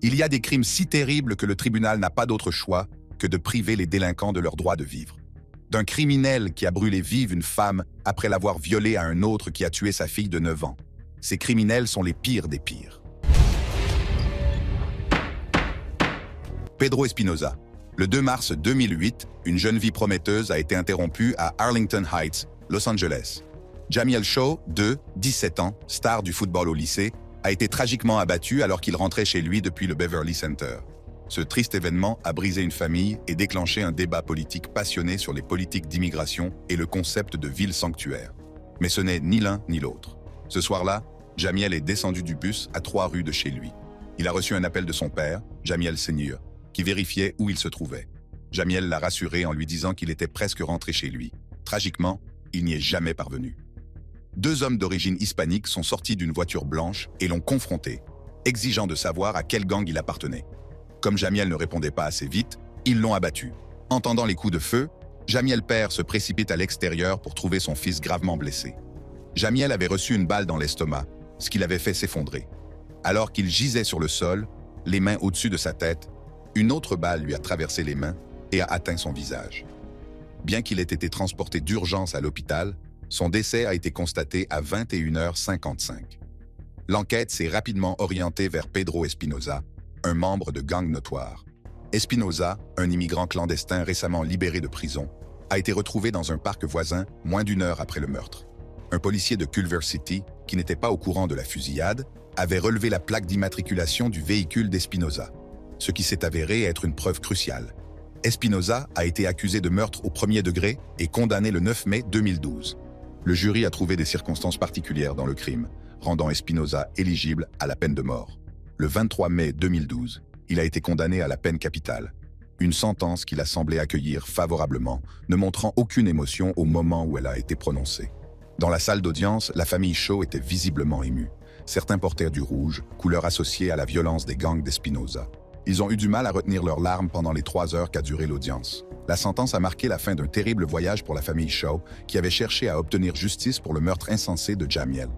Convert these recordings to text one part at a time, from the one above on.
Il y a des crimes si terribles que le tribunal n'a pas d'autre choix que de priver les délinquants de leur droit de vivre. D'un criminel qui a brûlé vive une femme après l'avoir violée à un autre qui a tué sa fille de 9 ans. Ces criminels sont les pires des pires. Pedro Espinosa. Le 2 mars 2008, une jeune vie prometteuse a été interrompue à Arlington Heights, Los Angeles. Jamiel Chow, 17 ans, star du football au lycée, a été tragiquement abattu alors qu'il rentrait chez lui depuis le Beverly Center. Ce triste événement a brisé une famille et déclenché un débat politique passionné sur les politiques d'immigration et le concept de ville sanctuaire. Mais ce n'est ni l'un ni l'autre. Ce soir-là, Jamiel est descendu du bus à 3 rues de chez lui. Il a reçu un appel de son père, Jamiel Senior, qui vérifiait où il se trouvait. Jamiel l'a rassuré en lui disant qu'il était presque rentré chez lui. Tragiquement, il n'y est jamais parvenu. 2 hommes d'origine hispanique sont sortis d'une voiture blanche et l'ont confronté, exigeant de savoir à quel gang il appartenait. Comme Jamiel ne répondait pas assez vite, ils l'ont abattu. Entendant les coups de feu, Jamiel père se précipite à l'extérieur pour trouver son fils gravement blessé. Jamiel avait reçu une balle dans l'estomac, ce qui l'avait fait s'effondrer. Alors qu'il gisait sur le sol, les mains au-dessus de sa tête, une autre balle lui a traversé les mains et a atteint son visage. Bien qu'il ait été transporté d'urgence à l'hôpital, son décès a été constaté à 21h55. L'enquête s'est rapidement orientée vers Pedro Espinosa, un membre de gang notoire. Espinosa, un immigrant clandestin récemment libéré de prison, a été retrouvé dans un parc voisin moins d'1 heure après le meurtre. Un policier de Culver City, qui n'était pas au courant de la fusillade, avait relevé la plaque d'immatriculation du véhicule d'Espinosa, ce qui s'est avéré être une preuve cruciale. Espinosa a été accusé de meurtre au premier degré et condamné le 9 mai 2012. Le jury a trouvé des circonstances particulières dans le crime, rendant Espinosa éligible à la peine de mort. Le 23 mai 2012, il a été condamné à la peine capitale, une sentence qu'il a semblé accueillir favorablement, ne montrant aucune émotion au moment où elle a été prononcée. Dans la salle d'audience, la famille Chow était visiblement émue. Certains portèrent du rouge, couleur associée à la violence des gangs d'Espinosa. Ils ont eu du mal à retenir leurs larmes pendant les 3 heures qu'a duré l'audience. La sentence a marqué la fin d'un terrible voyage pour la famille Chow, qui avait cherché à obtenir justice pour le meurtre insensé de Jamiel.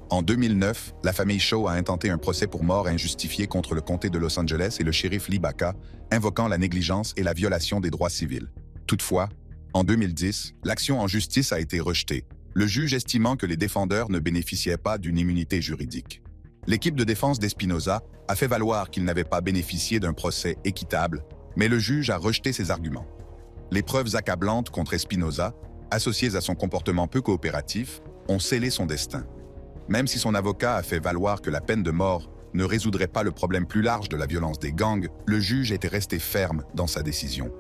En 2009, la famille Chow a intenté un procès pour mort injustifié contre le comté de Los Angeles et le shérif Lee Baca, invoquant la négligence et la violation des droits civils. Toutefois, en 2010, l'action en justice a été rejetée, le juge estimant que les défendeurs ne bénéficiaient pas d'une immunité juridique. L'équipe de défense d'Espinosa a fait valoir qu'il n'avait pas bénéficié d'un procès équitable, mais le juge a rejeté ses arguments. Les preuves accablantes contre Espinosa, associées à son comportement peu coopératif, ont scellé son destin. Même si son avocat a fait valoir que la peine de mort ne résoudrait pas le problème plus large de la violence des gangs, le juge était resté ferme dans sa décision.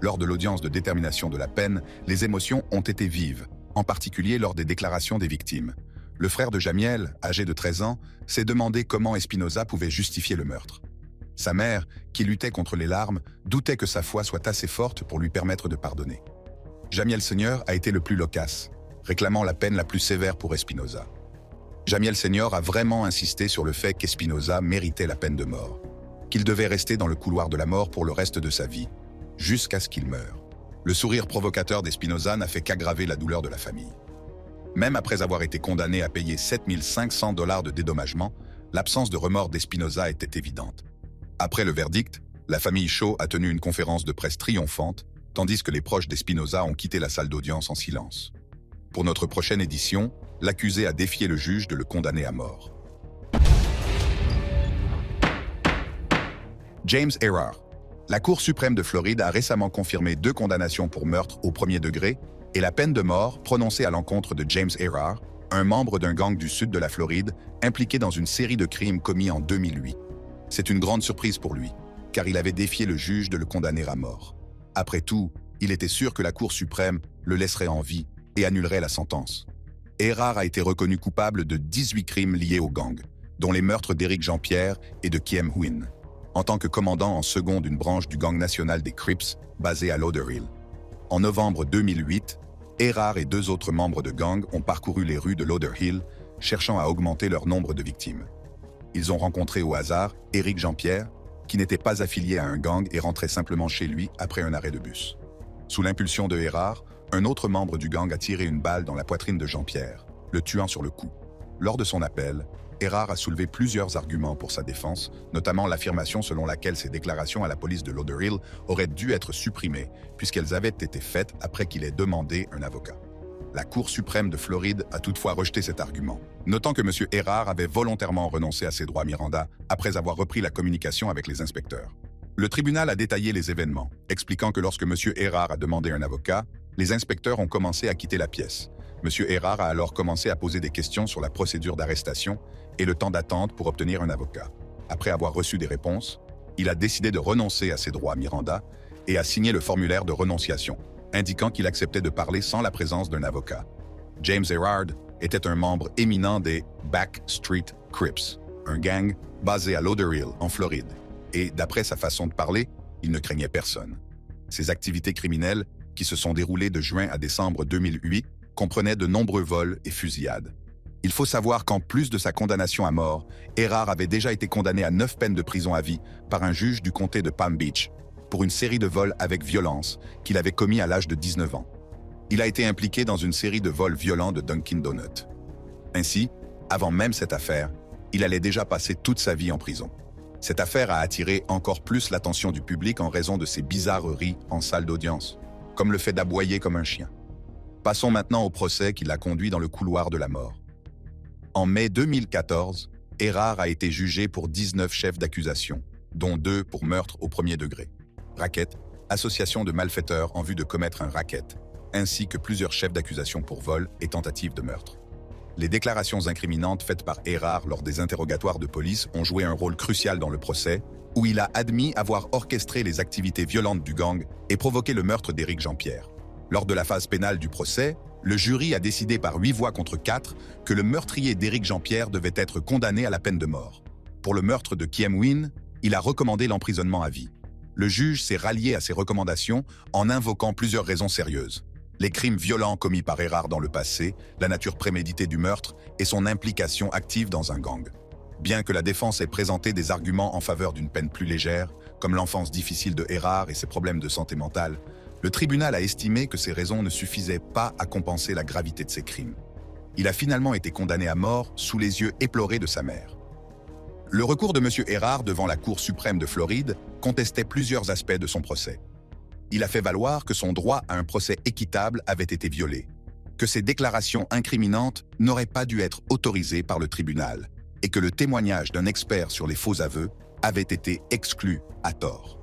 Lors de l'audience de détermination de la peine, les émotions ont été vives, en particulier lors des déclarations des victimes. Le frère de Jamiel, âgé de 13 ans, s'est demandé comment Espinosa pouvait justifier le meurtre. Sa mère, qui luttait contre les larmes, doutait que sa foi soit assez forte pour lui permettre de pardonner. Jamiel Senior a été le plus loquace, réclamant la peine la plus sévère pour Espinosa. Jamiel Senior a vraiment insisté sur le fait qu'Espinosa méritait la peine de mort, qu'il devait rester dans le couloir de la mort pour le reste de sa vie, jusqu'à ce qu'il meure. Le sourire provocateur d'Espinosa n'a fait qu'aggraver la douleur de la famille. Même après avoir été condamné à payer 7 500 $ de dédommagement, l'absence de remords d'Espinosa était évidente. Après le verdict, la famille Chow a tenu une conférence de presse triomphante, tandis que les proches d'Espinosa ont quitté la salle d'audience en silence. Pour notre prochaine édition, l'accusé a défié le juge de le condamner à mort. James Herrar. La Cour suprême de Floride a récemment confirmé 2 condamnations pour meurtre au premier degré et la peine de mort prononcée à l'encontre de James Herrar, un membre d'un gang du sud de la Floride impliqué dans une série de crimes commis en 2008. C'est une grande surprise pour lui, car il avait défié le juge de le condamner à mort. Après tout, il était sûr que la Cour suprême le laisserait en vie et annulerait la sentence. Herrar a été reconnu coupable de 18 crimes liés au gang, dont les meurtres d'Éric Jean-Pierre et de Kiem Huynh, en tant que commandant en second d'une branche du gang national des Crips, basé à Lauderhill. En novembre 2008, Herrar et 2 autres membres de gang ont parcouru les rues de Lauderhill, cherchant à augmenter leur nombre de victimes. Ils ont rencontré au hasard Éric Jean-Pierre, qui n'était pas affilié à un gang et rentrait simplement chez lui après un arrêt de bus. Sous l'impulsion de Herrar, un autre membre du gang a tiré une balle dans la poitrine de Jean-Pierre, le tuant sur le coup. Lors de son appel, Erard a soulevé plusieurs arguments pour sa défense, notamment l'affirmation selon laquelle ses déclarations à la police de Lauderhill auraient dû être supprimées puisqu'elles avaient été faites après qu'il ait demandé un avocat. La Cour suprême de Floride a toutefois rejeté cet argument, notant que M. Erard avait volontairement renoncé à ses droits Miranda après avoir repris la communication avec les inspecteurs. Le tribunal a détaillé les événements, expliquant que lorsque M. Erard a demandé un avocat, les inspecteurs ont commencé à quitter la pièce. M. Erard a alors commencé à poser des questions sur la procédure d'arrestation et le temps d'attente pour obtenir un avocat. Après avoir reçu des réponses, il a décidé de renoncer à ses droits Miranda et a signé le formulaire de renonciation, indiquant qu'il acceptait de parler sans la présence d'un avocat. James Erard était un membre éminent des Backstreet Crips, un gang basé à Lauderhill, en Floride. Et d'après sa façon de parler, il ne craignait personne. Ses activités criminelles, qui se sont déroulées de juin à décembre 2008, comprenaient de nombreux vols et fusillades. Il faut savoir qu'en plus de sa condamnation à mort, Erard avait déjà été condamné à 9 peines de prison à vie par un juge du comté de Palm Beach pour une série de vols avec violence qu'il avait commis à l'âge de 19 ans. Il a été impliqué dans une série de vols violents de Dunkin' Donuts. Ainsi, avant même cette affaire, il allait déjà passer toute sa vie en prison. Cette affaire a attiré encore plus l'attention du public en raison de ses bizarreries en salle d'audience, comme le fait d'aboyer comme un chien. Passons maintenant au procès qui l'a conduit dans le couloir de la mort. En mai 2014, Erard a été jugé pour 19 chefs d'accusation, dont 2 pour meurtre au premier degré, racket, association de malfaiteurs en vue de commettre un racket, ainsi que plusieurs chefs d'accusation pour vol et tentative de meurtre. Les déclarations incriminantes faites par Erard lors des interrogatoires de police ont joué un rôle crucial dans le procès, où il a admis avoir orchestré les activités violentes du gang et provoqué le meurtre d'Éric Jean-Pierre. Lors de la phase pénale du procès, le jury a décidé par 8 voix contre 4 que le meurtrier d'Éric Jean-Pierre devait être condamné à la peine de mort. Pour le meurtre de Kiem Nguyen, il a recommandé l'emprisonnement à vie. Le juge s'est rallié à ces recommandations en invoquant plusieurs raisons sérieuses. Les crimes violents commis par Erard dans le passé, la nature préméditée du meurtre et son implication active dans un gang. Bien que la défense ait présenté des arguments en faveur d'une peine plus légère, comme l'enfance difficile de Erard et ses problèmes de santé mentale, le tribunal a estimé que ces raisons ne suffisaient pas à compenser la gravité de ses crimes. Il a finalement été condamné à mort sous les yeux éplorés de sa mère. Le recours de M. Erard devant la Cour suprême de Floride contestait plusieurs aspects de son procès. Il a fait valoir que son droit à un procès équitable avait été violé, que ses déclarations incriminantes n'auraient pas dû être autorisées par le tribunal et que le témoignage d'un expert sur les faux aveux avait été exclu à tort.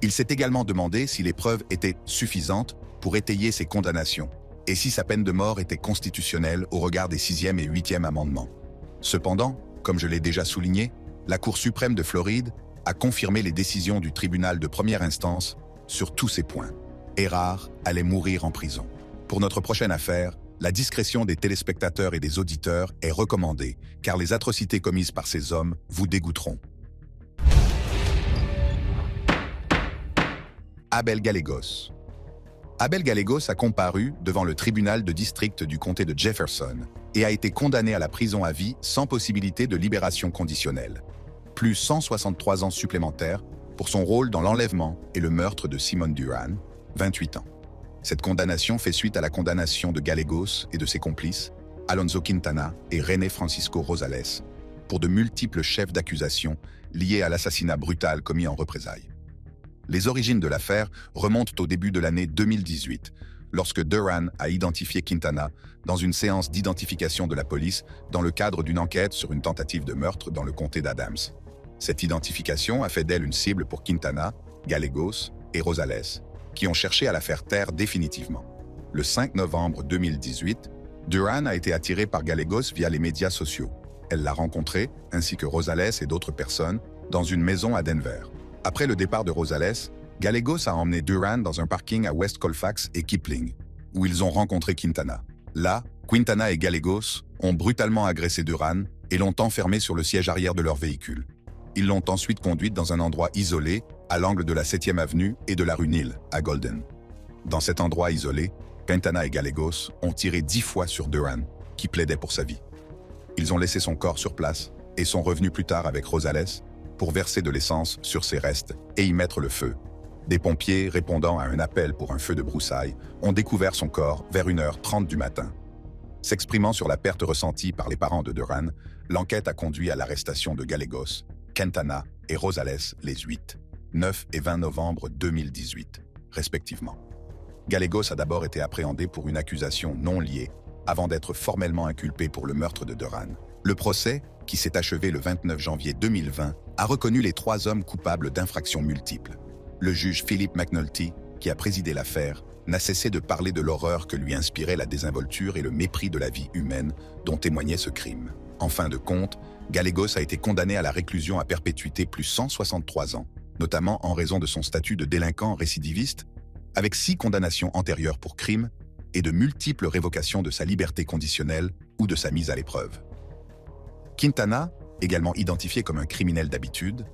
Il s'est également demandé si les preuves étaient suffisantes pour étayer ses condamnations et si sa peine de mort était constitutionnelle au regard des 6e et 8e amendements. Cependant, comme je l'ai déjà souligné, la Cour suprême de Floride a confirmé les décisions du tribunal de première instance sur tous ces points. Erard allait mourir en prison. Pour notre prochaine affaire, la discrétion des téléspectateurs et des auditeurs est recommandée, car les atrocités commises par ces hommes vous dégoûteront. Abel Gallegos. Abel Gallegos a comparu devant le tribunal de district du comté de Jefferson et a été condamné à la prison à vie sans possibilité de libération conditionnelle, plus 163 ans supplémentaires pour son rôle dans l'enlèvement et le meurtre de Simone Duran, 28 ans. Cette condamnation fait suite à la condamnation de Gallegos et de ses complices, Alonso Quintana et René Francisco Rosales, pour de multiples chefs d'accusation liés à l'assassinat brutal commis en représailles. Les origines de l'affaire remontent au début de l'année 2018, lorsque Duran a identifié Quintana dans une séance d'identification de la police dans le cadre d'une enquête sur une tentative de meurtre dans le comté d'Adams. Cette identification a fait d'elle une cible pour Quintana, Gallegos et Rosales, qui ont cherché à la faire taire définitivement. Le 5 novembre 2018, Duran a été attirée par Gallegos via les médias sociaux. Elle l'a rencontré, ainsi que Rosales et d'autres personnes, dans une maison à Denver. Après le départ de Rosales, Gallegos a emmené Duran dans un parking à West Colfax et Kipling, où ils ont rencontré Quintana. Là, Quintana et Gallegos ont brutalement agressé Duran et l'ont enfermé sur le siège arrière de leur véhicule. Ils l'ont ensuite conduite dans un endroit isolé, à l'angle de la 7e avenue et de la rue Neal, à Golden. Dans cet endroit isolé, Quintana et Gallegos ont tiré 10 fois sur Duran, qui plaidait pour sa vie. Ils ont laissé son corps sur place et sont revenus plus tard avec Rosales pour verser de l'essence sur ses restes et y mettre le feu. Des pompiers, répondant à un appel pour un feu de broussailles, ont découvert son corps vers 1h30 du matin. S'exprimant sur la perte ressentie par les parents de Duran, l'enquête a conduit à l'arrestation de Gallegos, Quintana et Rosales les 8, 9 et 20 novembre 2018, respectivement. Gallegos a d'abord été appréhendé pour une accusation non liée, avant d'être formellement inculpé pour le meurtre de Duran. Le procès, qui s'est achevé le 29 janvier 2020, a reconnu les 3 hommes coupables d'infractions multiples. Le juge Philip McNulty, qui a présidé l'affaire, n'a cessé de parler de l'horreur que lui inspirait la désinvolture et le mépris de la vie humaine dont témoignait ce crime. En fin de compte, Gallegos a été condamné à la réclusion à perpétuité plus 163 ans, notamment en raison de son statut de délinquant récidiviste, avec 6 condamnations antérieures pour crime et de multiples révocations de sa liberté conditionnelle ou de sa mise à l'épreuve. Quintana, également identifié comme un criminel d'habitude,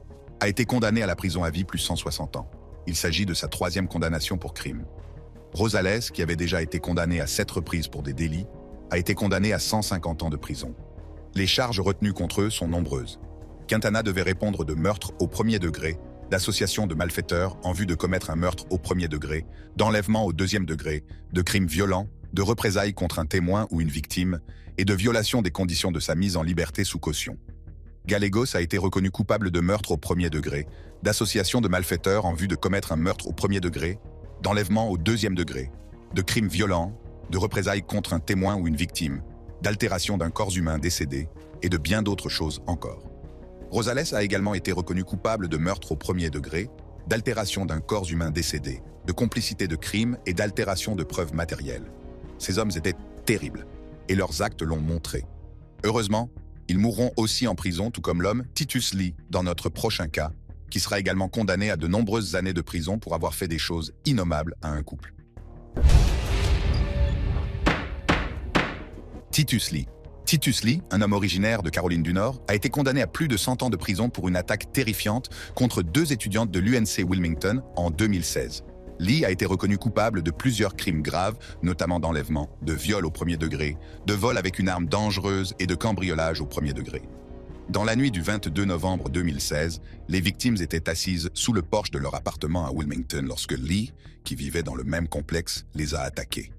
a été condamné à la prison à vie plus 160 ans. Il s'agit de sa 3e condamnation pour crime. Rosales, qui avait déjà été condamné à 7 reprises pour des délits, a été condamné à 150 ans de prison. Les charges retenues contre eux sont nombreuses. Quintana devait répondre de meurtre au 1er degré, d'association de malfaiteurs en vue de commettre un meurtre au 1er degré, d'enlèvement au 2e degré, de crimes violents, de représailles contre un témoin ou une victime, et de violation des conditions de sa mise en liberté sous caution. Gallegos a été reconnu coupable de meurtre au 1er degré, d'association de malfaiteurs en vue de commettre un meurtre au 1er degré, d'enlèvement au 2e degré, de crimes violents, de représailles contre un témoin ou une victime, d'altération d'un corps humain décédé et de bien d'autres choses encore. Rosales a également été reconnu coupable de meurtre au 1er degré, d'altération d'un corps humain décédé, de complicité de crime et d'altération de preuves matérielles. Ces hommes étaient terribles, et leurs actes l'ont montré. Heureusement, ils mourront aussi en prison, tout comme l'homme Titus Lee, dans notre prochain cas, qui sera également condamné à de nombreuses années de prison pour avoir fait des choses innommables à un couple. Titus Lee. Titus Lee, un homme originaire de Caroline du Nord, a été condamné à plus de 100 ans de prison pour une attaque terrifiante contre 2 étudiantes de l'UNC Wilmington en 2016. Lee a été reconnu coupable de plusieurs crimes graves, notamment d'enlèvement, de viol au 1er degré, de vol avec une arme dangereuse et de cambriolage au 1er degré. Dans la nuit du 22 novembre 2016, les victimes étaient assises sous le porche de leur appartement à Wilmington lorsque Lee, qui vivait dans le même complexe, les a attaquées.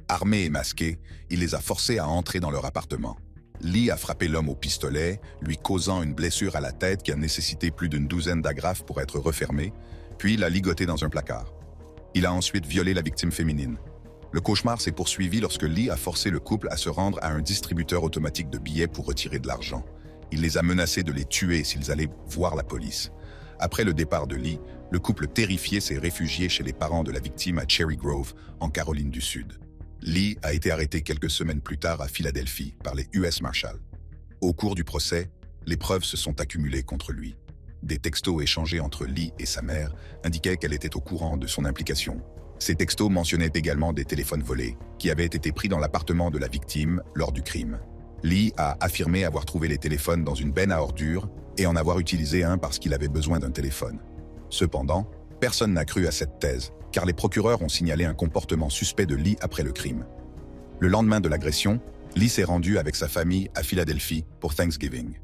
Armé et masqué, il les a forcés à entrer dans leur appartement. Lee a frappé l'homme au pistolet, lui causant une blessure à la tête qui a nécessité plus d'une douzaine d'agrafes pour être refermée, puis l'a ligoté dans un placard. Il a ensuite violé la victime féminine. Le cauchemar s'est poursuivi lorsque Lee a forcé le couple à se rendre à un distributeur automatique de billets pour retirer de l'argent. Il les a menacés de les tuer s'ils allaient voir la police. Après le départ de Lee, le couple terrifié s'est réfugié chez les parents de la victime à Cherry Grove, en Caroline du Sud. Lee a été arrêté quelques semaines plus tard à Philadelphie par les US Marshals. Au cours du procès, les preuves se sont accumulées contre lui. Des textos échangés entre Lee et sa mère indiquaient qu'elle était au courant de son implication. Ces textos mentionnaient également des téléphones volés qui avaient été pris dans l'appartement de la victime lors du crime. Lee a affirmé avoir trouvé les téléphones dans une benne à ordures et en avoir utilisé un parce qu'il avait besoin d'un téléphone. Cependant, personne n'a cru à cette thèse, car les procureurs ont signalé un comportement suspect de Lee après le crime. Le lendemain de l'agression, Lee s'est rendu avec sa famille à Philadelphie pour Thanksgiving.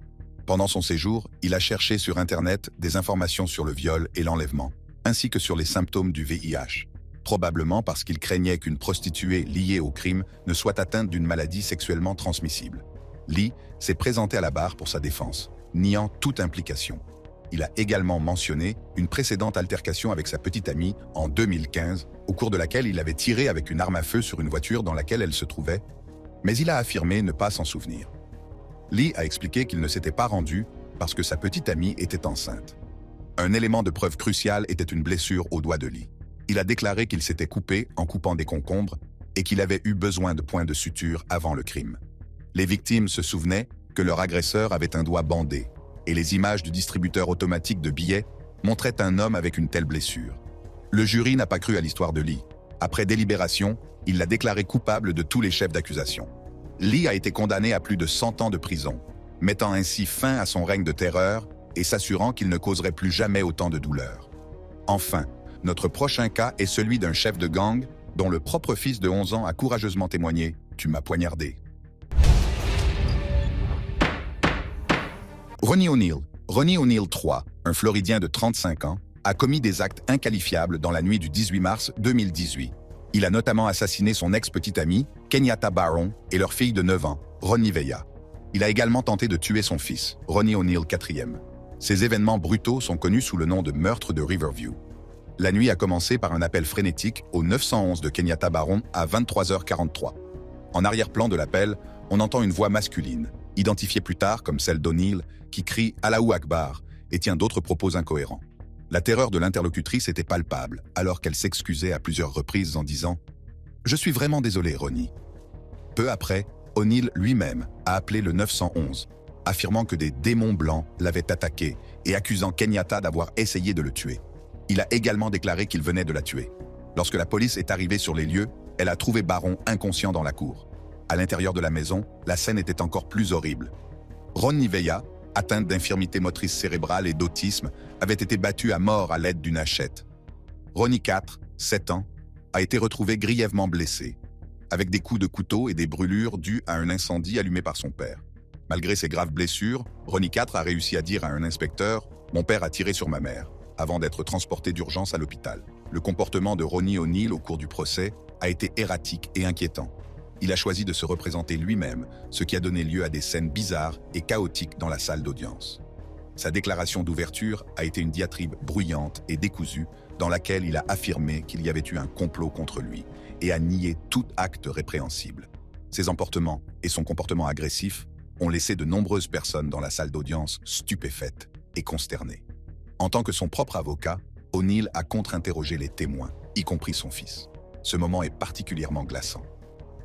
Pendant son séjour, il a cherché sur Internet des informations sur le viol et l'enlèvement, ainsi que sur les symptômes du VIH, probablement parce qu'il craignait qu'une prostituée liée au crime ne soit atteinte d'une maladie sexuellement transmissible. Lee s'est présenté à la barre pour sa défense, niant toute implication. Il a également mentionné une précédente altercation avec sa petite amie en 2015, au cours de laquelle il avait tiré avec une arme à feu sur une voiture dans laquelle elle se trouvait, mais il a affirmé ne pas s'en souvenir. Lee a expliqué qu'il ne s'était pas rendu parce que sa petite amie était enceinte. Un élément de preuve crucial était une blessure au doigt de Lee. Il a déclaré qu'il s'était coupé en coupant des concombres et qu'il avait eu besoin de points de suture avant le crime. Les victimes se souvenaient que leur agresseur avait un doigt bandé et les images du distributeur automatique de billets montraient un homme avec une telle blessure. Le jury n'a pas cru à l'histoire de Lee. Après délibération, il l'a déclaré coupable de tous les chefs d'accusation. Lee a été condamné à plus de 100 ans de prison, mettant ainsi fin à son règne de terreur et s'assurant qu'il ne causerait plus jamais autant de douleur. Enfin, notre prochain cas est celui d'un chef de gang dont le propre fils de 11 ans a courageusement témoigné « Tu m'as poignardé ». Ronnie O'Neill III, un Floridien de 35 ans, a commis des actes inqualifiables dans la nuit du 18 mars 2018. Il a notamment assassiné son ex-petite amie, Kenyatta Barron, et leur fille de 9 ans, Ronnie Veya. Il a également tenté de tuer son fils, Ronnie O'Neal IV. Ces événements brutaux sont connus sous le nom de meurtre de Riverview. La nuit a commencé par un appel frénétique au 911 de Kenyatta Barron à 23h43. En arrière-plan de l'appel, on entend une voix masculine, identifiée plus tard comme celle d'O'Neal, qui crie « Allahu Akbar » et tient d'autres propos incohérents. La terreur de l'interlocutrice était palpable, alors qu'elle s'excusait à plusieurs reprises en disant « Je suis vraiment désolé, Ronnie ». Peu après, O'Neal lui-même a appelé le 911, affirmant que des démons blancs l'avaient attaqué et accusant Kenyatta d'avoir essayé de le tuer. Il a également déclaré qu'il venait de la tuer. Lorsque la police est arrivée sur les lieux, elle a trouvé Barron inconscient dans la cour. À l'intérieur de la maison, la scène était encore plus horrible. Ronnie Veya, atteinte d'infirmité motrice cérébrale et d'autisme, avait été battue à mort à l'aide d'une hachette. Ronnie IV, 7 ans, a été retrouvé grièvement blessé, avec des coups de couteau et des brûlures dues à un incendie allumé par son père. Malgré ses graves blessures, Ronnie IV a réussi à dire à un inspecteur « Mon père a tiré sur ma mère », avant d'être transporté d'urgence à l'hôpital. Le comportement de Ronnie O'Neal au cours du procès a été erratique et inquiétant. Il a choisi de se représenter lui-même, ce qui a donné lieu à des scènes bizarres et chaotiques dans la salle d'audience. Sa déclaration d'ouverture a été une diatribe bruyante et décousue dans laquelle il a affirmé qu'il y avait eu un complot contre lui et a nié tout acte répréhensible. Ses emportements et son comportement agressif ont laissé de nombreuses personnes dans la salle d'audience stupéfaites et consternées. En tant que son propre avocat, O'Neal a contre-interrogé les témoins, y compris son fils. Ce moment est particulièrement glaçant.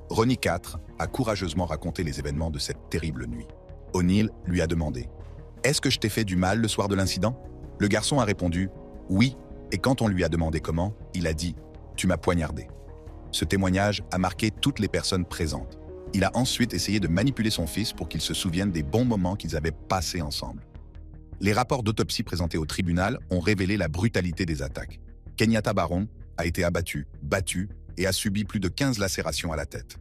Ronnie IV a courageusement raconté les événements de cette terrible nuit. O'Neal lui a demandé « Est-ce que je t'ai fait du mal le soir de l'incident ?» Le garçon a répondu « Oui », et quand on lui a demandé comment, il a dit « Tu m'as poignardé ». Ce témoignage a marqué toutes les personnes présentes. Il a ensuite essayé de manipuler son fils pour qu'il se souvienne des bons moments qu'ils avaient passés ensemble. Les rapports d'autopsie présentés au tribunal ont révélé la brutalité des attaques. Kenyatta Barron a été abattu, battu et a subi plus de 15 lacérations à la tête.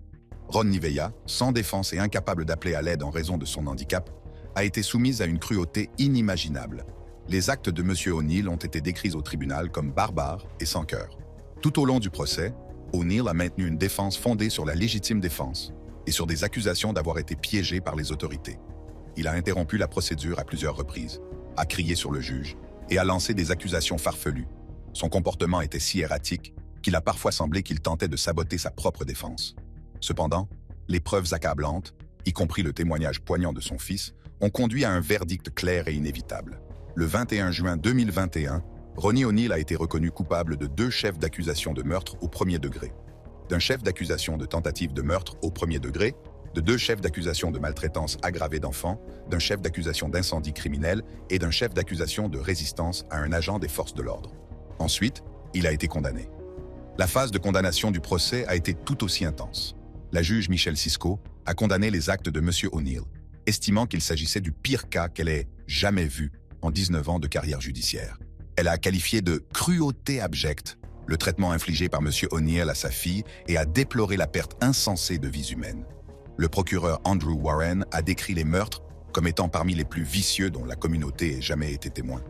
Ronnie Veya, sans défense et incapable d'appeler à l'aide en raison de son handicap, a été soumise à une cruauté inimaginable. Les actes de M. O'Neal ont été décrits au tribunal comme barbares et sans cœur. Tout au long du procès, O'Neal a maintenu une défense fondée sur la légitime défense et sur des accusations d'avoir été piégé par les autorités. Il a interrompu la procédure à plusieurs reprises, a crié sur le juge et a lancé des accusations farfelues. Son comportement était si erratique qu'il a parfois semblé qu'il tentait de saboter sa propre défense. Cependant, les preuves accablantes, y compris le témoignage poignant de son fils, ont conduit à un verdict clair et inévitable. Le 21 juin 2021, Ronnie O'Neal a été reconnu coupable de 2 chefs d'accusation de meurtre au premier degré, d'un chef d'accusation de tentative de meurtre au premier degré, de 2 chefs d'accusation de maltraitance aggravée d'enfants, d'un chef d'accusation d'incendie criminel et d'un chef d'accusation de résistance à un agent des forces de l'ordre. Ensuite, il a été condamné. La phase de condamnation du procès a été tout aussi intense. La juge Michelle Cisco a condamné les actes de M. O'Neal, estimant qu'il s'agissait du pire cas qu'elle ait jamais vu en 19 ans de carrière judiciaire. Elle a qualifié de « cruauté abjecte » le traitement infligé par M. O'Neal à sa fille et a déploré la perte insensée de vies humaines. Le procureur Andrew Warren a décrit les meurtres comme étant parmi les plus vicieux dont la communauté ait jamais été témoin.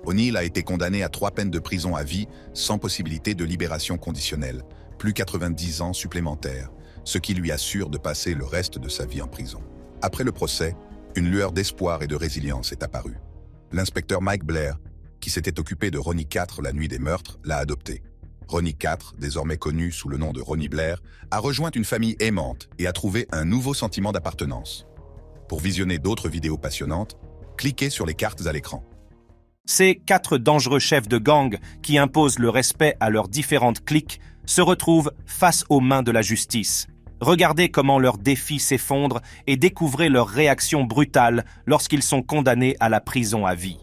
O'Neal a été condamné à 3 peines de prison à vie sans possibilité de libération conditionnelle, plus 90 ans supplémentaires, ce qui lui assure de passer le reste de sa vie en prison. Après le procès, une lueur d'espoir et de résilience est apparue. L'inspecteur Mike Blair, qui s'était occupé de Ronnie IV la nuit des meurtres, l'a adopté. Ronnie IV, désormais connu sous le nom de Ronnie Blair, a rejoint une famille aimante et a trouvé un nouveau sentiment d'appartenance. Pour visionner d'autres vidéos passionnantes, cliquez sur les cartes à l'écran. Ces 4 dangereux chefs de gang qui imposent le respect à leurs différentes cliques se retrouvent face aux mains de la justice. Regardez comment leurs défis s'effondrent et découvrez leurs réactions brutales lorsqu'ils sont condamnés à la prison à vie.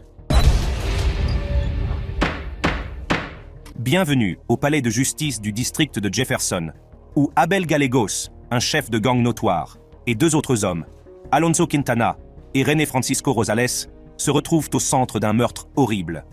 Bienvenue au palais de justice du district de Jefferson, où Abel Gallegos, un chef de gang notoire, et 2 autres hommes, Alonso Quintana et René Francisco Rosales, se retrouvent au centre d'un meurtre horrible.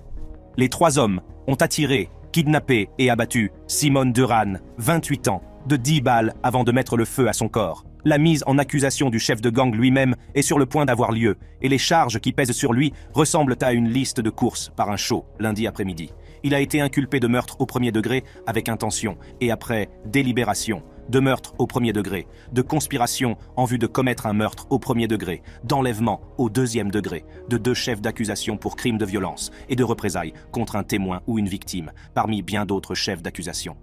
Les 3 hommes ont attiré, kidnappé et abattu Simone Duran, 28 ans, de 10 balles avant de mettre le feu à son corps. La mise en accusation du chef de gang lui-même est sur le point d'avoir lieu, et les charges qui pèsent sur lui ressemblent à une liste de courses par un show lundi après-midi. il a été inculpé de meurtre au premier degré avec intention et après délibération, de meurtre au premier degré, de conspiration en vue de commettre un meurtre au premier degré, d'enlèvement au deuxième degré, de 2 chefs d'accusation pour crimes de violence et de représailles contre un témoin ou une victime, parmi bien d'autres chefs d'accusation.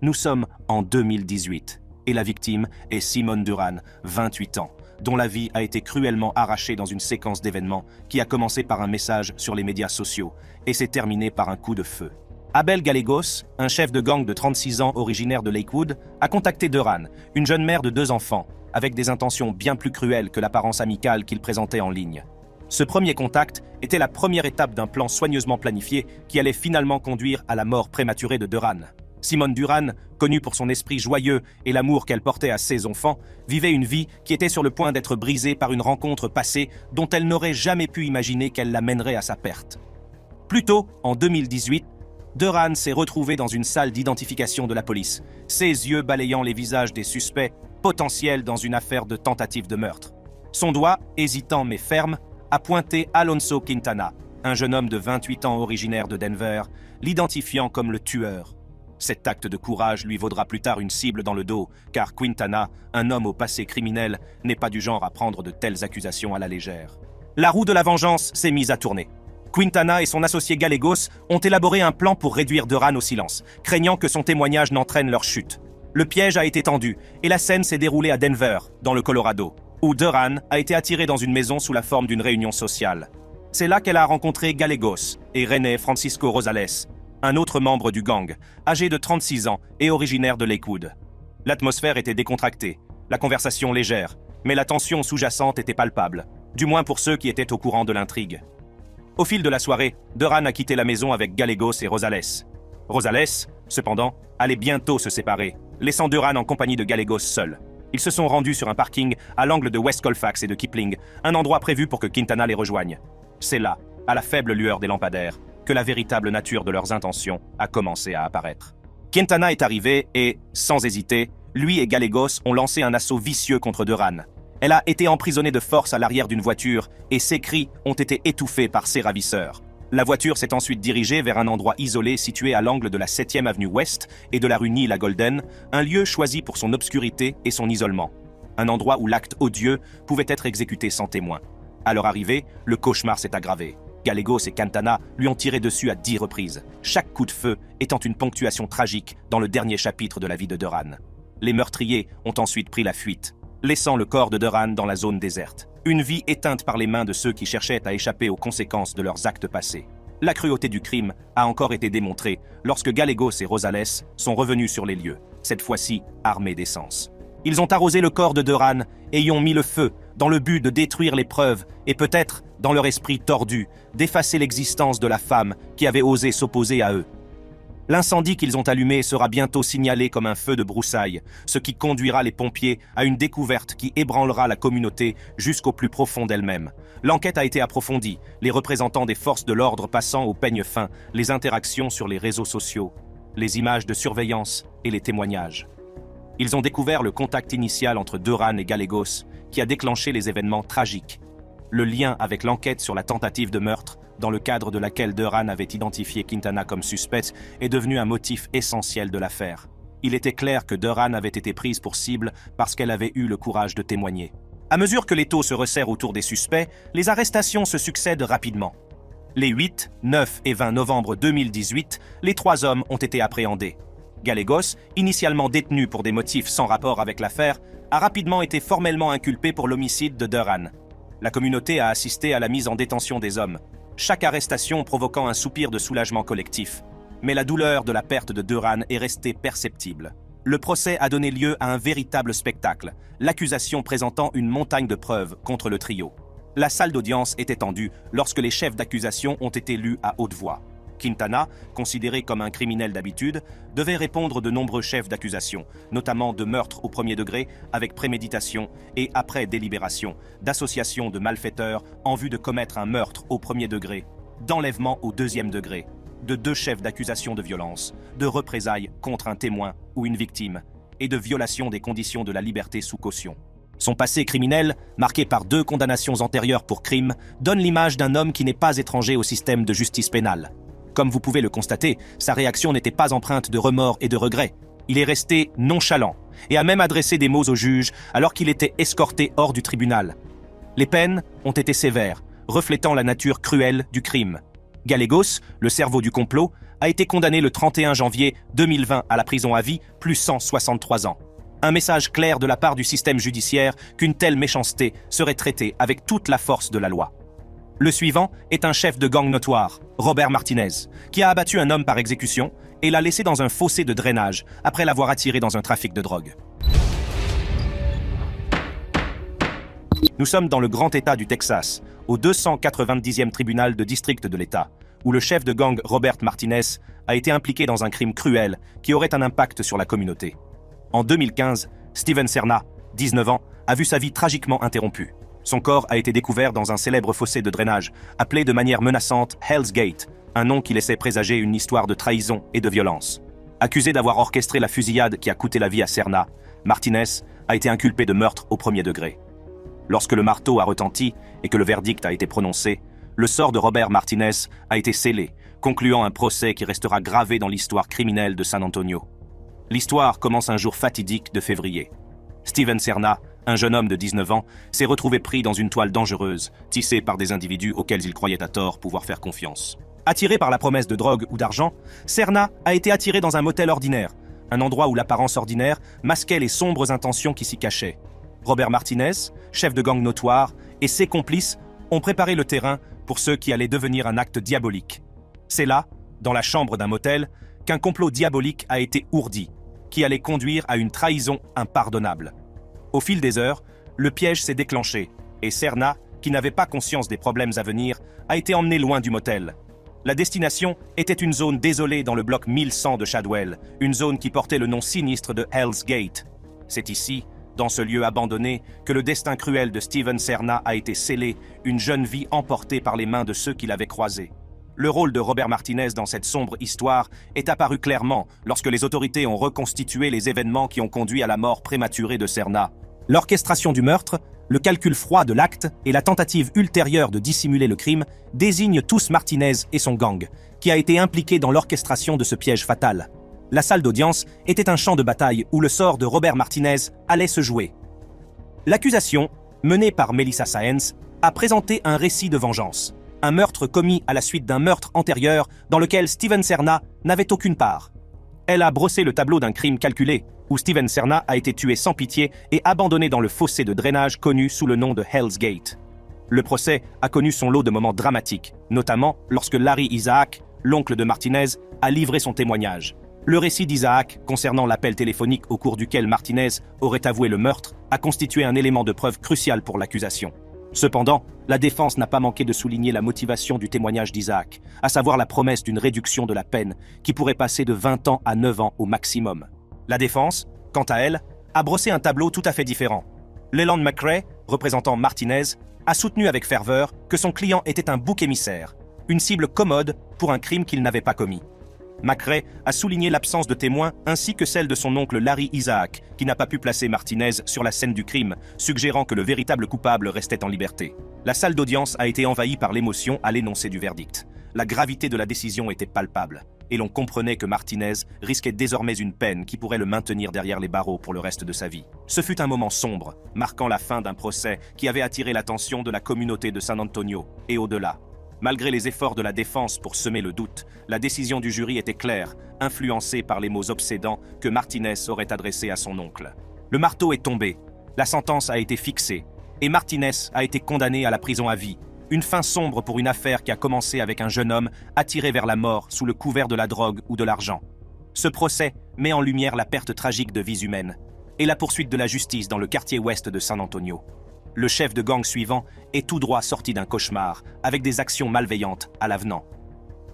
Nous sommes en 2018 et la victime est Simone Duran, 28 ans, dont la vie a été cruellement arrachée dans une séquence d'événements qui a commencé par un message sur les médias sociaux et s'est terminée par un coup de feu. Abel Gallegos, un chef de gang de 36 ans originaire de Lakewood, a contacté Duran, une jeune mère de 2 enfants, avec des intentions bien plus cruelles que l'apparence amicale qu'il présentait en ligne. Ce premier contact était la première étape d'un plan soigneusement planifié qui allait finalement conduire à la mort prématurée de Duran. Simone Duran, connue pour son esprit joyeux et l'amour qu'elle portait à ses enfants, vivait une vie qui était sur le point d'être brisée par une rencontre passée dont elle n'aurait jamais pu imaginer qu'elle la mènerait à sa perte. Plus tôt, en 2018, Duran s'est retrouvé dans une salle d'identification de la police, ses yeux balayant les visages des suspects potentiels dans une affaire de tentative de meurtre. Son doigt, hésitant mais ferme, a pointé Alonso Quintana, un jeune homme de 28 ans originaire de Denver, l'identifiant comme le tueur. Cet acte de courage lui vaudra plus tard une cible dans le dos, car Quintana, un homme au passé criminel, n'est pas du genre à prendre de telles accusations à la légère. La roue de la vengeance s'est mise à tourner. Quintana et son associé Gallegos ont élaboré un plan pour réduire Duran au silence, craignant que son témoignage n'entraîne leur chute. Le piège a été tendu et la scène s'est déroulée à Denver, dans le Colorado, où Duran a été attirée dans une maison sous la forme d'une réunion sociale. C'est là qu'elle a rencontré Gallegos et René Francisco Rosales, un autre membre du gang, âgé de 36 ans et originaire de Lakewood. L'atmosphère était décontractée, la conversation légère, mais la tension sous-jacente était palpable, du moins pour ceux qui étaient au courant de l'intrigue. Au fil de la soirée, Duran a quitté la maison avec Gallegos et Rosales. Rosales, cependant, allait bientôt se séparer, laissant Duran en compagnie de Gallegos seul. Ils se sont rendus sur un parking à l'angle de West Colfax et de Kipling, un endroit prévu pour que Quintana les rejoigne. C'est là, à la faible lueur des lampadaires, que la véritable nature de leurs intentions a commencé à apparaître. Quintana est arrivé et, sans hésiter, lui et Gallegos ont lancé un assaut vicieux contre Duran. Elle a été emprisonnée de force à l'arrière d'une voiture et ses cris ont été étouffés par ses ravisseurs. La voiture s'est ensuite dirigée vers un endroit isolé situé à l'angle de la 7e avenue Ouest et de la rue Neil à Golden, un lieu choisi pour son obscurité et son isolement. Un endroit où l'acte odieux pouvait être exécuté sans témoin. À leur arrivée, le cauchemar s'est aggravé. Gallegos et Quintana lui ont tiré dessus à 10 reprises, chaque coup de feu étant une ponctuation tragique dans le dernier chapitre de la vie de Duran. Les meurtriers ont ensuite pris la fuite, laissant le corps de Duran dans la zone déserte. Une vie éteinte par les mains de ceux qui cherchaient à échapper aux conséquences de leurs actes passés. La cruauté du crime a encore été démontrée lorsque Gallegos et Rosales sont revenus sur les lieux, cette fois-ci armés d'essence. Ils ont arrosé le corps de Duran et y ont mis le feu dans le but de détruire les preuves et peut-être, dans leur esprit tordu, d'effacer l'existence de la femme qui avait osé s'opposer à eux. L'incendie qu'ils ont allumé sera bientôt signalé comme un feu de broussailles, ce qui conduira les pompiers à une découverte qui ébranlera la communauté jusqu'au plus profond d'elle-même. L'enquête a été approfondie, les représentants des forces de l'ordre passant au peigne fin, les interactions sur les réseaux sociaux, les images de surveillance et les témoignages. Ils ont découvert le contact initial entre Duran et Gallegos, qui a déclenché les événements tragiques. Le lien avec l'enquête sur la tentative de meurtre, dans le cadre de laquelle Duran avait identifié Quintana comme suspecte, est devenu un motif essentiel de l'affaire. Il était clair que Duran avait été prise pour cible parce qu'elle avait eu le courage de témoigner. À mesure que l'étau se resserre autour des suspects, les arrestations se succèdent rapidement. Les 8, 9 et 20 novembre 2018, les 3 hommes ont été appréhendés. Gallegos, initialement détenu pour des motifs sans rapport avec l'affaire, a rapidement été formellement inculpé pour l'homicide de Duran. La communauté a assisté à la mise en détention des hommes, chaque arrestation provoquant un soupir de soulagement collectif. Mais la douleur de la perte de Duran est restée perceptible. Le procès a donné lieu à un véritable spectacle, l'accusation présentant une montagne de preuves contre le trio. La salle d'audience était tendue lorsque les chefs d'accusation ont été lus à haute voix. Quintana, considéré comme un criminel d'habitude, devait répondre de nombreux chefs d'accusation, notamment de meurtre au premier degré avec préméditation et après délibération, d'association de malfaiteurs en vue de commettre un meurtre au premier degré, d'enlèvement au deuxième degré, de 2 chefs d'accusation de violence, de représailles contre un témoin ou une victime, et de violation des conditions de la liberté sous caution. Son passé criminel, marqué par 2 condamnations antérieures pour crime, donne l'image d'un homme qui n'est pas étranger au système de justice pénale. Comme vous pouvez le constater, sa réaction n'était pas empreinte de remords et de regrets. Il est resté nonchalant et a même adressé des mots au juge alors qu'il était escorté hors du tribunal. Les peines ont été sévères, reflétant la nature cruelle du crime. Gallegos, le cerveau du complot, a été condamné le 31 janvier 2020 à la prison à vie, plus 163 ans. Un message clair de la part du système judiciaire qu'une telle méchanceté serait traitée avec toute la force de la loi. Le suivant est un chef de gang notoire, Robert Martinez, qui a abattu un homme par exécution et l'a laissé dans un fossé de drainage après l'avoir attiré dans un trafic de drogue. Nous sommes dans le grand État du Texas, au 290e tribunal de district de l'État, où le chef de gang Robert Martinez a été impliqué dans un crime cruel qui aurait un impact sur la communauté. En 2015, Steven Serna, 19 ans, a vu sa vie tragiquement interrompue. Son corps a été découvert dans un célèbre fossé de drainage, appelé de manière menaçante Hell's Gate, un nom qui laissait présager une histoire de trahison et de violence. Accusé d'avoir orchestré la fusillade qui a coûté la vie à Serna, Martinez a été inculpé de meurtre au premier degré. Lorsque le marteau a retenti et que le verdict a été prononcé, le sort de Robert Martinez a été scellé, concluant un procès qui restera gravé dans l'histoire criminelle de San Antonio. L'histoire commence un jour fatidique de février. Steven Serna, un jeune homme de 19 ans, s'est retrouvé pris dans une toile dangereuse, tissée par des individus auxquels il croyait à tort pouvoir faire confiance. Attiré par la promesse de drogue ou d'argent, Serna a été attiré dans un motel ordinaire, un endroit où l'apparence ordinaire masquait les sombres intentions qui s'y cachaient. Robert Martinez, chef de gang notoire, et ses complices ont préparé le terrain pour ce qui allait devenir un acte diabolique. C'est là, dans la chambre d'un motel, qu'un complot diabolique a été ourdi, qui allait conduire à une trahison impardonnable. Au fil des heures, le piège s'est déclenché, et Serna, qui n'avait pas conscience des problèmes à venir, a été emmené loin du motel. La destination était une zone désolée dans le bloc 1100 de Shadwell, une zone qui portait le nom sinistre de Hell's Gate. C'est ici, dans ce lieu abandonné, que le destin cruel de Steven Serna a été scellé, une jeune vie emportée par les mains de ceux qui l'avaient croisé. Le rôle de Robert Martinez dans cette sombre histoire est apparu clairement lorsque les autorités ont reconstitué les événements qui ont conduit à la mort prématurée de Serna. L'orchestration du meurtre, le calcul froid de l'acte et la tentative ultérieure de dissimuler le crime désignent tous Martinez et son gang, qui a été impliqué dans l'orchestration de ce piège fatal. La salle d'audience était un champ de bataille où le sort de Robert Martinez allait se jouer. L'accusation, menée par Melissa Sáenz, a présenté un récit de vengeance. Un meurtre commis à la suite d'un meurtre antérieur dans lequel Steven Serna n'avait aucune part. Elle a brossé le tableau d'un crime calculé, où Steven Serna a été tué sans pitié et abandonné dans le fossé de drainage connu sous le nom de Hell's Gate. Le procès a connu son lot de moments dramatiques, notamment lorsque Larry Isaac, l'oncle de Martinez, a livré son témoignage. Le récit d'Isaac, concernant l'appel téléphonique au cours duquel Martinez aurait avoué le meurtre, a constitué un élément de preuve crucial pour l'accusation. Cependant, la défense n'a pas manqué de souligner la motivation du témoignage d'Isaac, à savoir la promesse d'une réduction de la peine qui pourrait passer de 20 ans à 9 ans au maximum. La défense, quant à elle, a brossé un tableau tout à fait différent. Leland McRae, représentant Martinez, a soutenu avec ferveur que son client était un bouc émissaire, une cible commode pour un crime qu'il n'avait pas commis. McRae a souligné l'absence de témoins ainsi que celle de son oncle Larry Isaac, qui n'a pas pu placer Martinez sur la scène du crime, suggérant que le véritable coupable restait en liberté. La salle d'audience a été envahie par l'émotion à l'énoncé du verdict. La gravité de la décision était palpable, et l'on comprenait que Martinez risquait désormais une peine qui pourrait le maintenir derrière les barreaux pour le reste de sa vie. Ce fut un moment sombre, marquant la fin d'un procès qui avait attiré l'attention de la communauté de San Antonio, et au-delà. Malgré les efforts de la défense pour semer le doute, la décision du jury était claire, influencée par les mots obsédants que Martinez aurait adressés à son oncle. Le marteau est tombé, la sentence a été fixée, et Martinez a été condamné à la prison à vie. Une fin sombre pour une affaire qui a commencé avec un jeune homme attiré vers la mort sous le couvert de la drogue ou de l'argent. Ce procès met en lumière la perte tragique de vies humaines et la poursuite de la justice dans le quartier ouest de San Antonio. Le chef de gang suivant est tout droit sorti d'un cauchemar, avec des actions malveillantes à l'avenant.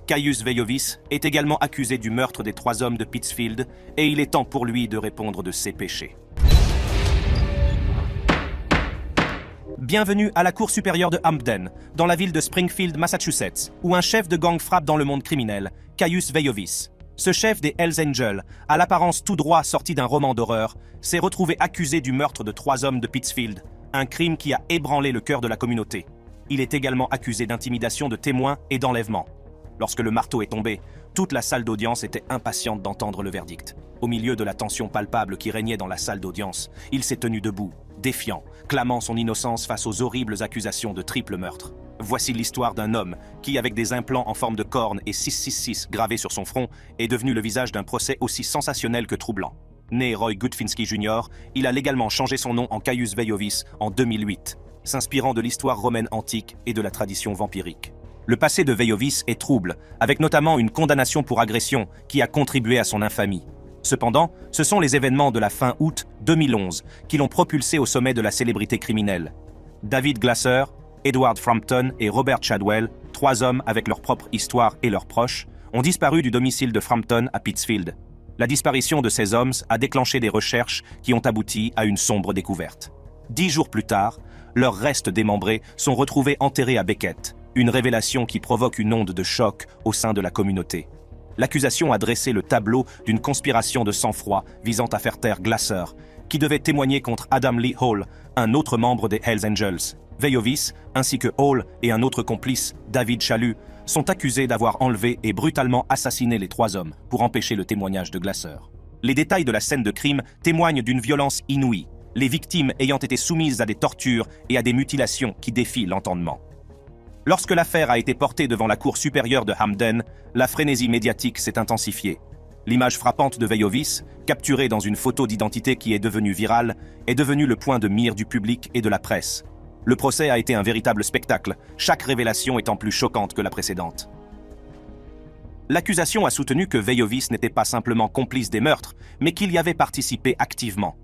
Caius Veiovis est également accusé du meurtre des 3 hommes de Pittsfield, et il est temps pour lui de répondre de ses péchés. Bienvenue à la Cour supérieure de Hampden, dans la ville de Springfield, Massachusetts, où un chef de gang frappe dans le monde criminel, Caius Veiovis. Ce chef des Hells Angels, à l'apparence tout droit sorti d'un roman d'horreur, s'est retrouvé accusé du meurtre de 3 hommes de Pittsfield, un crime qui a ébranlé le cœur de la communauté. Il est également accusé d'intimidation de témoins et d'enlèvement. Lorsque le marteau est tombé, toute la salle d'audience était impatiente d'entendre le verdict. Au milieu de la tension palpable qui régnait dans la salle d'audience, il s'est tenu debout, défiant, clamant son innocence face aux horribles accusations de triple meurtre. Voici l'histoire d'un homme qui, avec des implants en forme de corne et 666 gravés sur son front, est devenu le visage d'un procès aussi sensationnel que troublant. Né Roy Gutfinski Jr., il a légalement changé son nom en Caius Veiovis en 2008, s'inspirant de l'histoire romaine antique et de la tradition vampirique. Le passé de Veiovis est trouble, avec notamment une condamnation pour agression qui a contribué à son infamie. Cependant, ce sont les événements de la fin août 2011 qui l'ont propulsé au sommet de la célébrité criminelle. David Glasser, Edward Frampton et Robert Chadwell, 3 hommes avec leur propre histoire et leurs proches, ont disparu du domicile de Frampton à Pittsfield. La disparition de ces hommes a déclenché des recherches qui ont abouti à une sombre découverte. 10 jours plus tard, leurs restes démembrés sont retrouvés enterrés à Beckett, une révélation qui provoque une onde de choc au sein de la communauté. L'accusation a dressé le tableau d'une conspiration de sang-froid visant à faire taire Glasser, qui devait témoigner contre Adam Lee Hall, un autre membre des Hells Angels. Veiovis, ainsi que Hall et un autre complice, David Chalus, sont accusés d'avoir enlevé et brutalement assassiné les 3 hommes pour empêcher le témoignage de Glasser. Les détails de la scène de crime témoignent d'une violence inouïe, les victimes ayant été soumises à des tortures et à des mutilations qui défient l'entendement. Lorsque l'affaire a été portée devant la Cour supérieure de Hamden, la frénésie médiatique s'est intensifiée. L'image frappante de Veiovis, capturée dans une photo d'identité qui est devenue virale, est devenue le point de mire du public et de la presse. Le procès a été un véritable spectacle, chaque révélation étant plus choquante que la précédente. L'accusation a soutenu que Veiovis n'était pas simplement complice des meurtres, mais qu'il y avait participé activement.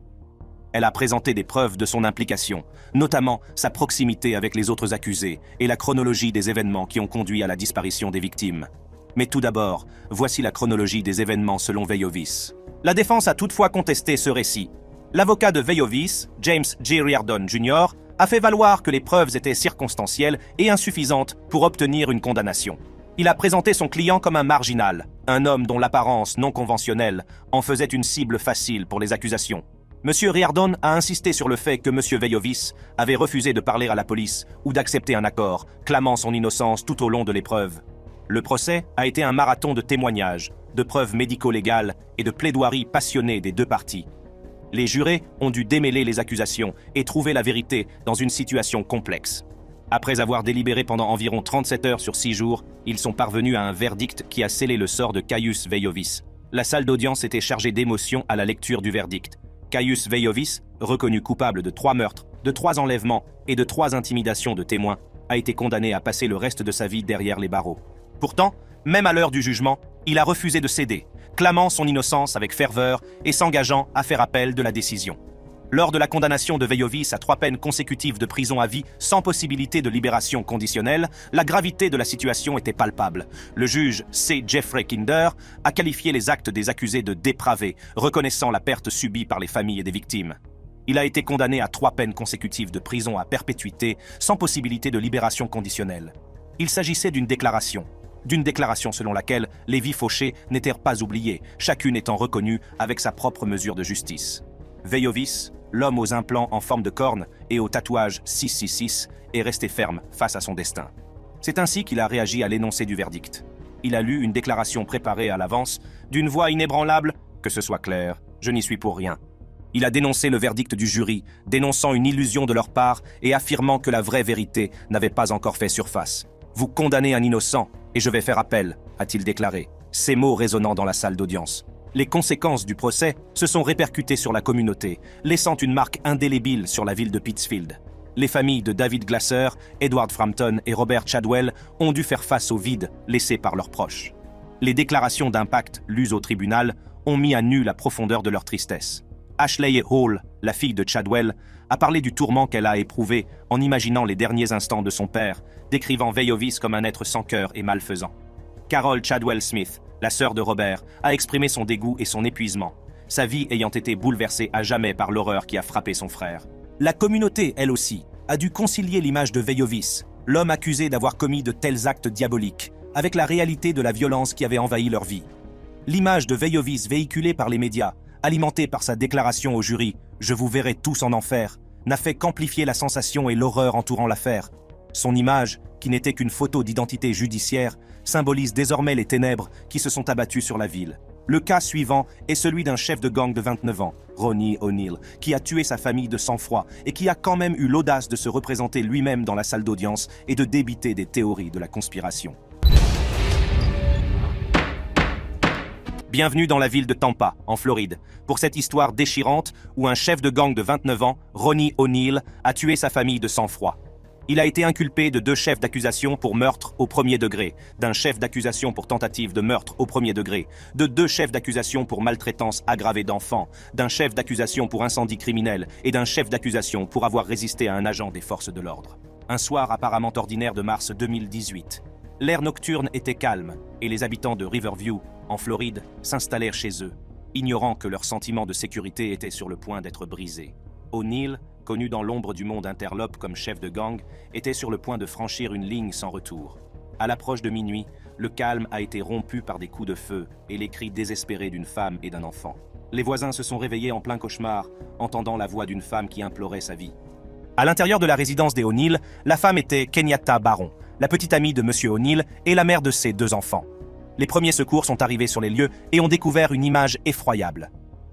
Elle a présenté des preuves de son implication, notamment sa proximité avec les autres accusés et la chronologie des événements qui ont conduit à la disparition des victimes. Mais tout d'abord, voici la chronologie des événements selon Veiovis. La défense a toutefois contesté ce récit. L'avocat de Veiovis, James J. Reardon Jr., a fait valoir que les preuves étaient circonstancielles et insuffisantes pour obtenir une condamnation. Il a présenté son client comme un marginal, un homme dont l'apparence non conventionnelle en faisait une cible facile pour les accusations. M. Reardon a insisté sur le fait que M. Veiovis avait refusé de parler à la police ou d'accepter un accord, clamant son innocence tout au long de l'épreuve. Le procès a été un marathon de témoignages, de preuves médico-légales et de plaidoiries passionnées des 2 parties. Les jurés ont dû démêler les accusations et trouver la vérité dans une situation complexe. Après avoir délibéré pendant environ 37 heures sur 6 jours, ils sont parvenus à un verdict qui a scellé le sort de Caius Veiovis. La salle d'audience était chargée d'émotion à la lecture du verdict. Caius Veiovis, reconnu coupable de 3 meurtres, de 3 enlèvements et de 3 intimidations de témoins, a été condamné à passer le reste de sa vie derrière les barreaux. Pourtant, même à l'heure du jugement, il a refusé de céder, clamant son innocence avec ferveur et s'engageant à faire appel de la décision. Lors de la condamnation de Veiovis à 3 peines consécutives de prison à vie sans possibilité de libération conditionnelle, la gravité de la situation était palpable. Le juge C. Jeffrey Kinder a qualifié les actes des accusés de dépravés, reconnaissant la perte subie par les familles des victimes. Il a été condamné à 3 peines consécutives de prison à perpétuité sans possibilité de libération conditionnelle. Il s'agissait d'une déclaration selon laquelle les vies fauchées n'étaient pas oubliées, chacune étant reconnue avec sa propre mesure de justice. Veiovis, l'homme aux implants en forme de corne et au tatouage 666, est resté ferme face à son destin. C'est ainsi qu'il a réagi à l'énoncé du verdict. Il a lu une déclaration préparée à l'avance, d'une voix inébranlable, que ce soit clair, je n'y suis pour rien. Il a dénoncé le verdict du jury, dénonçant une illusion de leur part et affirmant que la vraie vérité n'avait pas encore fait surface. « Vous condamnez un innocent, et je vais faire appel », a-t-il déclaré, ces mots résonnant dans la salle d'audience. Les conséquences du procès se sont répercutées sur la communauté, laissant une marque indélébile sur la ville de Pittsfield. Les familles de David Glasser, Edward Frampton et Robert Chadwell ont dû faire face au vide laissé par leurs proches. Les déclarations d'impact lues au tribunal ont mis à nu la profondeur de leur tristesse. Ashley Hall, la fille de Chadwell, a parlé du tourment qu'elle a éprouvé en imaginant les derniers instants de son père, décrivant Veiovis comme un être sans cœur et malfaisant. Carol Chadwell Smith, la sœur de Robert, a exprimé son dégoût et son épuisement, sa vie ayant été bouleversée à jamais par l'horreur qui a frappé son frère. La communauté, elle aussi, a dû concilier l'image de Veiovis, l'homme accusé d'avoir commis de tels actes diaboliques, avec la réalité de la violence qui avait envahi leur vie. L'image de Veiovis véhiculée par les médias, alimentée par sa déclaration au jury « Je vous verrai tous en enfer », n'a fait qu'amplifier la sensation et l'horreur entourant l'affaire. Son image, qui n'était qu'une photo d'identité judiciaire, symbolise désormais les ténèbres qui se sont abattues sur la ville. Le cas suivant est celui d'un chef de gang de 29 ans, Ronnie O'Neill, qui a tué sa famille de sang-froid et qui a quand même eu l'audace de se représenter lui-même dans la salle d'audience et de débiter des théories de la conspiration. Bienvenue dans la ville de Tampa, en Floride, pour cette histoire déchirante où un chef de gang de 29 ans, Ronnie O'Neill, a tué sa famille de sang-froid. Il a été inculpé de 2 chefs d'accusation pour meurtre au premier degré, d'un chef d'accusation pour tentative de meurtre au premier degré, de 2 chefs d'accusation pour maltraitance aggravée d'enfants, d'un chef d'accusation pour incendie criminel et d'un chef d'accusation pour avoir résisté à un agent des forces de l'ordre. Un soir apparemment ordinaire de mars 2018. L'air nocturne était calme et les habitants de Riverview, en Floride, s'installèrent chez eux, ignorant que leur sentiment de sécurité était sur le point d'être brisé. O'Neill, connu dans l'ombre du monde interlope comme chef de gang, était sur le point de franchir une ligne sans retour. À l'approche de minuit, le calme a été rompu par des coups de feu et les cris désespérés d'une femme et d'un enfant. Les voisins se sont réveillés en plein cauchemar, entendant la voix d'une femme qui implorait sa vie. À l'intérieur de la résidence des O'Neill, la femme était Kenyatta Barron, la petite amie de M. O'Neill et la mère de ses 2 enfants. Les premiers secours sont arrivés sur les lieux et ont découvert une image effroyable.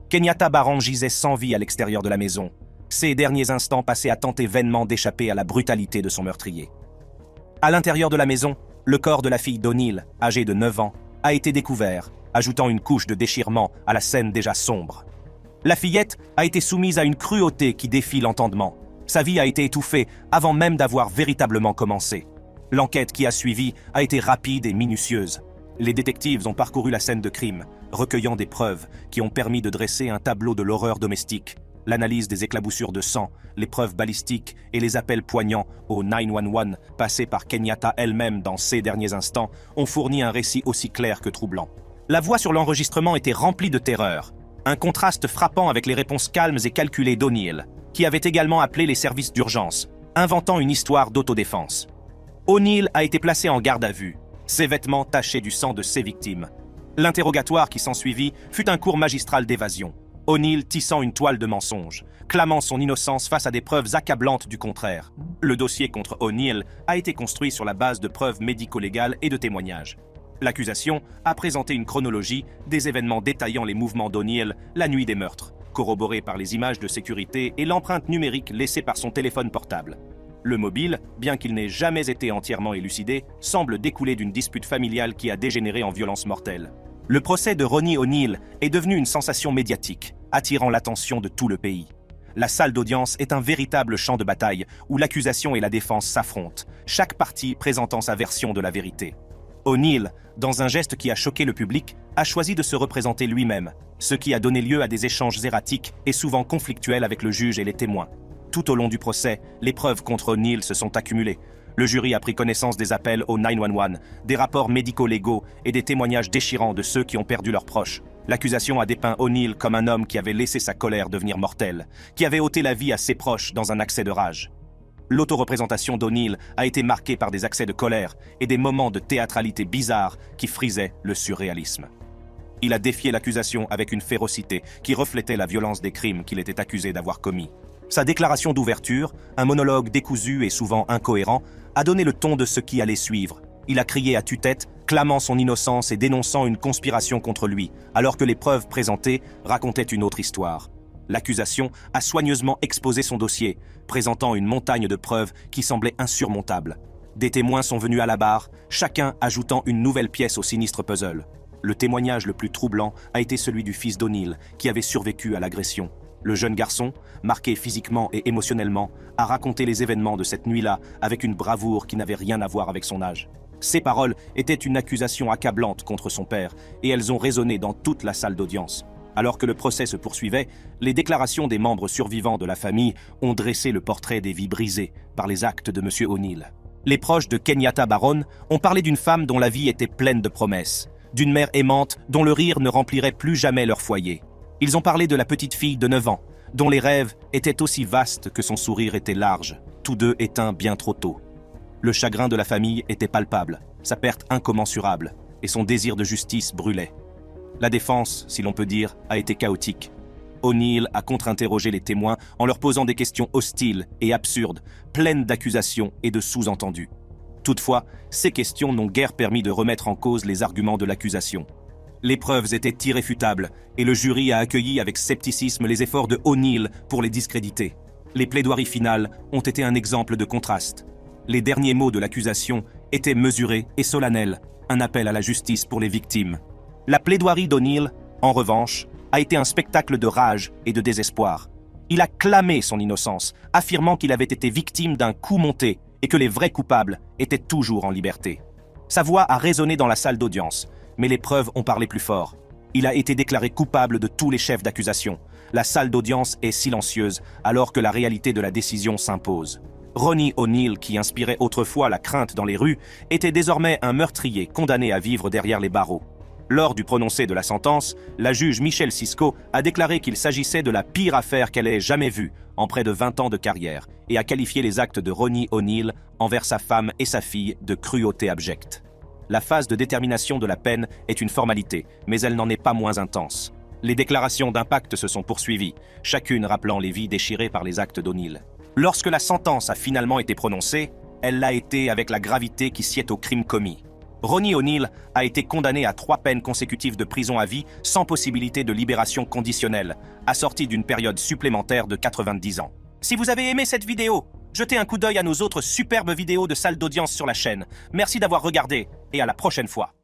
Kenyatta Barron gisait sans vie à l'extérieur de la maison, ses derniers instants passés à tenter vainement d'échapper à la brutalité de son meurtrier. À l'intérieur de la maison, le corps de la fille d'O'Neill, âgée de 9 ans, a été découvert, ajoutant une couche de déchirement à la scène déjà sombre. La fillette a été soumise à une cruauté qui défie l'entendement. Sa vie a été étouffée avant même d'avoir véritablement commencé. L'enquête qui a suivi a été rapide et minutieuse. Les détectives ont parcouru la scène de crime, recueillant des preuves qui ont permis de dresser un tableau de l'horreur domestique. L'analyse des éclaboussures de sang, les preuves balistiques et les appels poignants au 911 passés par Kenyatta elle-même dans ces derniers instants ont fourni un récit aussi clair que troublant. La voix sur l'enregistrement était remplie de terreur, un contraste frappant avec les réponses calmes et calculées d'O'Neill, qui avait également appelé les services d'urgence, inventant une histoire d'autodéfense. O'Neill a été placé en garde à vue, ses vêtements tachés du sang de ses victimes. L'interrogatoire qui s'ensuivit fut un cours magistral d'évasion. O'Neill tissant une toile de mensonges, clamant son innocence face à des preuves accablantes du contraire. Le dossier contre O'Neill a été construit sur la base de preuves médico-légales et de témoignages. L'accusation a présenté une chronologie des événements détaillant les mouvements d'O'Neill la nuit des meurtres, corroborée par les images de sécurité et l'empreinte numérique laissée par son téléphone portable. Le mobile, bien qu'il n'ait jamais été entièrement élucidé, semble découler d'une dispute familiale qui a dégénéré en violence mortelle. Le procès de Ronnie O'Neill est devenu une sensation médiatique, attirant l'attention de tout le pays. La salle d'audience est un véritable champ de bataille où l'accusation et la défense s'affrontent, chaque partie présentant sa version de la vérité. O'Neill, dans un geste qui a choqué le public, a choisi de se représenter lui-même, ce qui a donné lieu à des échanges erratiques et souvent conflictuels avec le juge et les témoins. Tout au long du procès, les preuves contre O'Neill se sont accumulées. Le jury a pris connaissance des appels au 911, des rapports médico-légaux et des témoignages déchirants de ceux qui ont perdu leurs proches. L'accusation a dépeint O'Neill comme un homme qui avait laissé sa colère devenir mortelle, qui avait ôté la vie à ses proches dans un accès de rage. L'autoreprésentation d'O'Neill a été marquée par des accès de colère et des moments de théâtralité bizarres qui frisaient le surréalisme. Il a défié l'accusation avec une férocité qui reflétait la violence des crimes qu'il était accusé d'avoir commis. Sa déclaration d'ouverture, un monologue décousu et souvent incohérent, a donné le ton de ce qui allait suivre. Il a crié à tue-tête, clamant son innocence et dénonçant une conspiration contre lui, alors que les preuves présentées racontaient une autre histoire. L'accusation a soigneusement exposé son dossier, présentant une montagne de preuves qui semblait insurmontable. Des témoins sont venus à la barre, chacun ajoutant une nouvelle pièce au sinistre puzzle. Le témoignage le plus troublant a été celui du fils d'O'Neill, qui avait survécu à l'agression. Le jeune garçon, marqué physiquement et émotionnellement, a raconté les événements de cette nuit-là avec une bravoure qui n'avait rien à voir avec son âge. Ces paroles étaient une accusation accablante contre son père, et elles ont résonné dans toute la salle d'audience. Alors que le procès se poursuivait, les déclarations des membres survivants de la famille ont dressé le portrait des vies brisées par les actes de M. O'Neill. Les proches de Kenyatta Barron ont parlé d'une femme dont la vie était pleine de promesses, d'une mère aimante dont le rire ne remplirait plus jamais leur foyer. Ils ont parlé de la petite fille de 9 ans, dont les rêves étaient aussi vastes que son sourire était large, tous 2 éteints bien trop tôt. Le chagrin de la famille était palpable, sa perte incommensurable, et son désir de justice brûlait. La défense, si l'on peut dire, a été chaotique. O'Neill a contre-interrogé les témoins en leur posant des questions hostiles et absurdes, pleines d'accusations et de sous-entendus. Toutefois, ces questions n'ont guère permis de remettre en cause les arguments de l'accusation. Les preuves étaient irréfutables et le jury a accueilli avec scepticisme les efforts de O'Neill pour les discréditer. Les plaidoiries finales ont été un exemple de contraste. Les derniers mots de l'accusation étaient mesurés et solennels, un appel à la justice pour les victimes. La plaidoirie d'O'Neill, en revanche, a été un spectacle de rage et de désespoir. Il a clamé son innocence, affirmant qu'il avait été victime d'un coup monté et que les vrais coupables étaient toujours en liberté. Sa voix a résonné dans la salle d'audience, mais les preuves ont parlé plus fort. Il a été déclaré coupable de tous les chefs d'accusation. La salle d'audience est silencieuse alors que la réalité de la décision s'impose. Ronnie O'Neill, qui inspirait autrefois la crainte dans les rues, était désormais un meurtrier condamné à vivre derrière les barreaux. Lors du prononcé de la sentence, la juge Michelle Cisco a déclaré qu'il s'agissait de la pire affaire qu'elle ait jamais vue en près de 20 ans de carrière et a qualifié les actes de Ronnie O'Neill envers sa femme et sa fille de cruauté abjecte. La phase de détermination de la peine est une formalité, mais elle n'en est pas moins intense. Les déclarations d'impact se sont poursuivies, chacune rappelant les vies déchirées par les actes d'O'Neill. Lorsque la sentence a finalement été prononcée, elle l'a été avec la gravité qui sied au crime commis. Ronnie O'Neill a été condamné à 3 peines consécutives de prison à vie sans possibilité de libération conditionnelle, assortie d'une période supplémentaire de 90 ans. Si vous avez aimé cette vidéo, jetez un coup d'œil à nos autres superbes vidéos de salle d'audience sur la chaîne. Merci d'avoir regardé et à la prochaine fois.